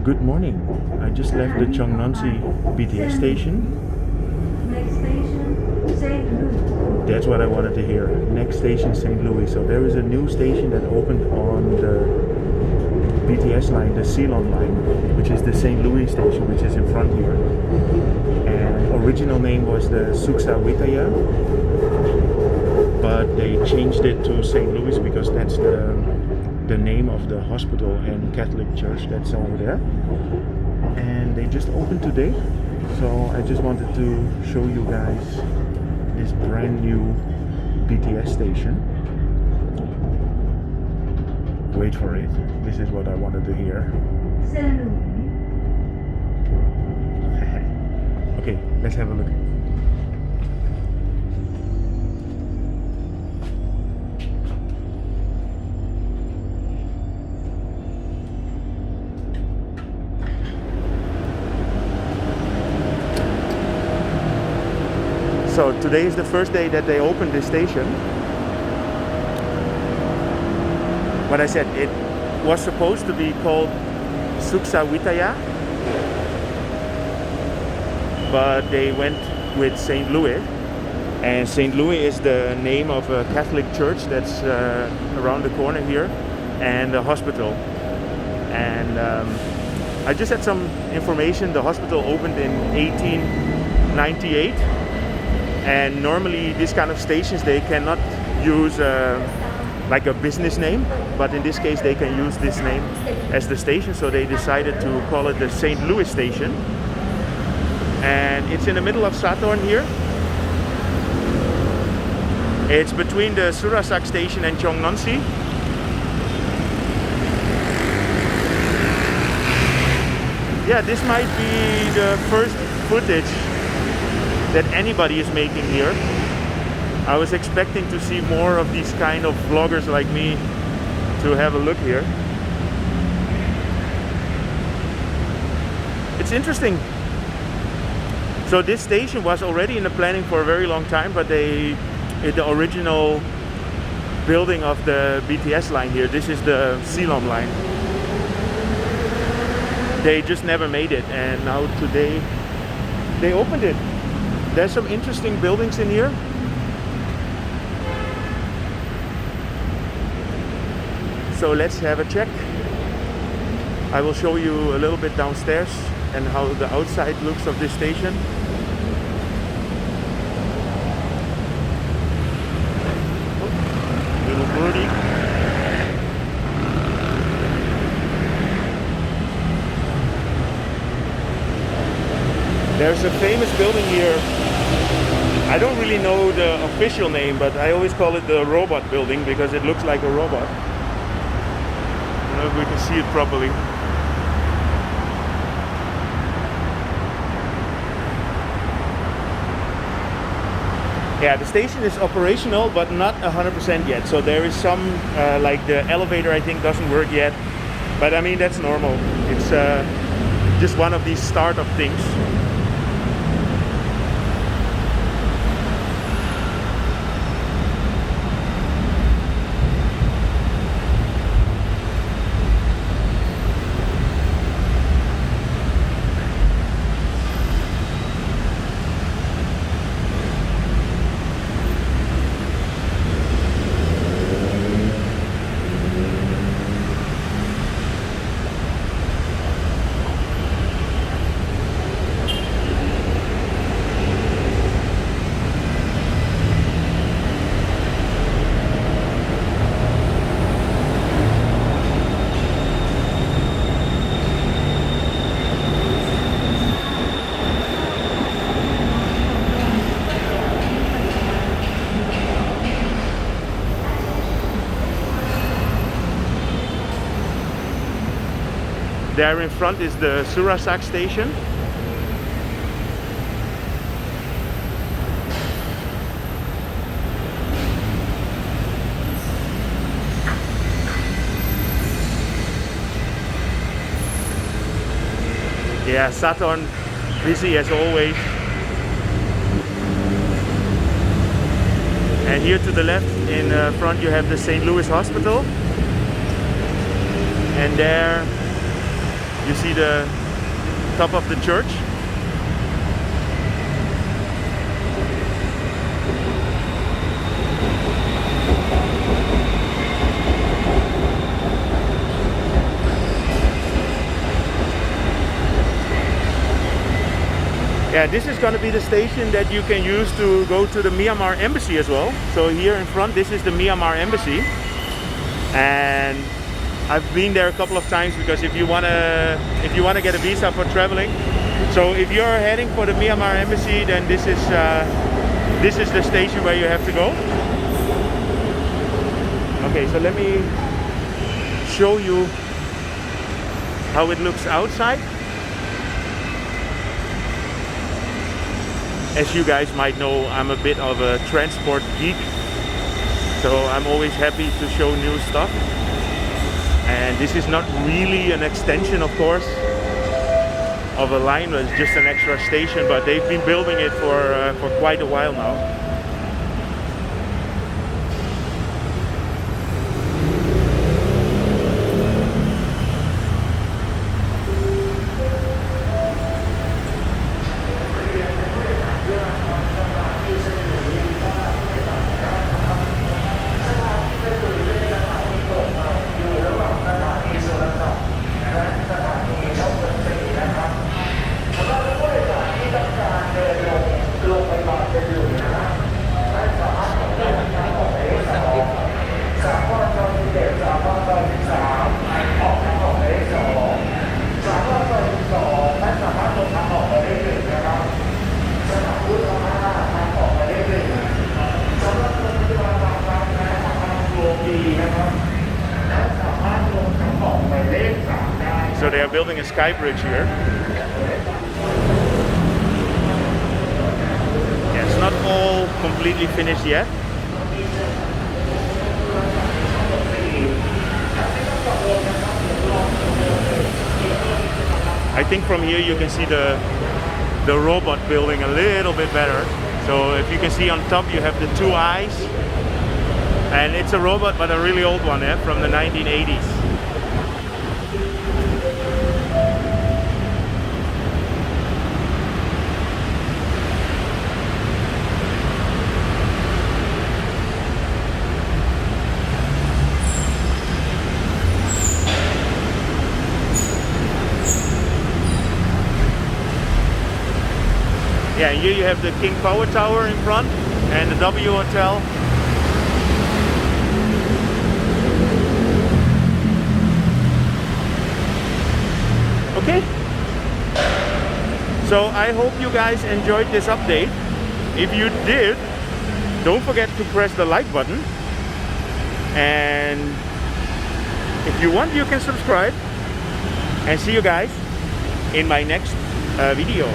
Good morning. I just left the Chong Nonsi BTS station. Next station, St. Louis. That's what I wanted to hear. Next station, St. Louis. So there is a new station that opened on the BTS line, the Si Lom line, which is the St. Louis station, which is in front here. And original name was the Suksa Witthaya, but they changed it to St. Louis because that's the name of the hospital and Catholic church that's over there. And they just opened today, so I just wanted to show you guys this brand new BTS station. Wait for it. This is what I wanted to hear. St. Louis. Okay, let's have a look. So today is the first day that they opened this station. What I said, it was supposed to be called Suksa Witthaya, but they went with St. Louis. And St. Louis is the name of a Catholic church that's around the corner here, and a hospital. And I just had some information. The hospital opened in 1898. And normally these kind of stations, they cannot use like a business name, but in this case they can use this name as the station, so they decided to call it the St. Louis station. And it's in the middle of Sathorn here. It's between the Surasak station and Chong Nonsi. Yeah, this might be the first footage that anybody is making here. I was expecting to see more of these kind of vloggers like me to have a look here. It's interesting. So this station was already in the planning for a very long time, but the original building of the BTS line here, this is the Si Lom line. They just never made it, and now today they opened it. There's some interesting buildings in here. So let's have a check. I will show you a little bit downstairs and how the outside looks of this station. Oh, little birdie. There's a famous building here. I don't really know the official name, but I always call it the robot building because it looks like a robot. I don't know if we can see it properly. Yeah, the station is operational, but not 100% yet. So there is some, like the elevator I think doesn't work yet. But I mean, that's normal. It's just one of these startup things. There in front is the Surasak station. Yeah, Sathorn busy as always. And here to the left in front you have the St. Louis Hospital. And there You see the top of the church. Yeah, this is going to be the station that you can use to go to the Myanmar Embassy as well. So here in front, this is the Myanmar Embassy, and I've been there a couple of times because if you wanna get a visa for traveling, so if you're heading for the Myanmar Embassy, then this is the station where you have to go. Okay, so let me show you how it looks outside. As you guys might know, I'm a bit of a transport geek, so I'm always happy to show new stuff. And this is not really an extension, of course, of a line, it's just an extra station, but they've been building it for quite a while now. So they are building a sky bridge here. Yeah, it's not all completely finished yet. I think from here you can see the robot building a little bit better. So if you can see on top, you have the two eyes, and it's a robot, but a really old one, from the 1980s. Yeah, here you have the King Power Tower in front and the W Hotel. Okay, so I hope you guys enjoyed this update. If you did, don't forget to press the like button, and if you want, you can subscribe, and see you guys in my next video.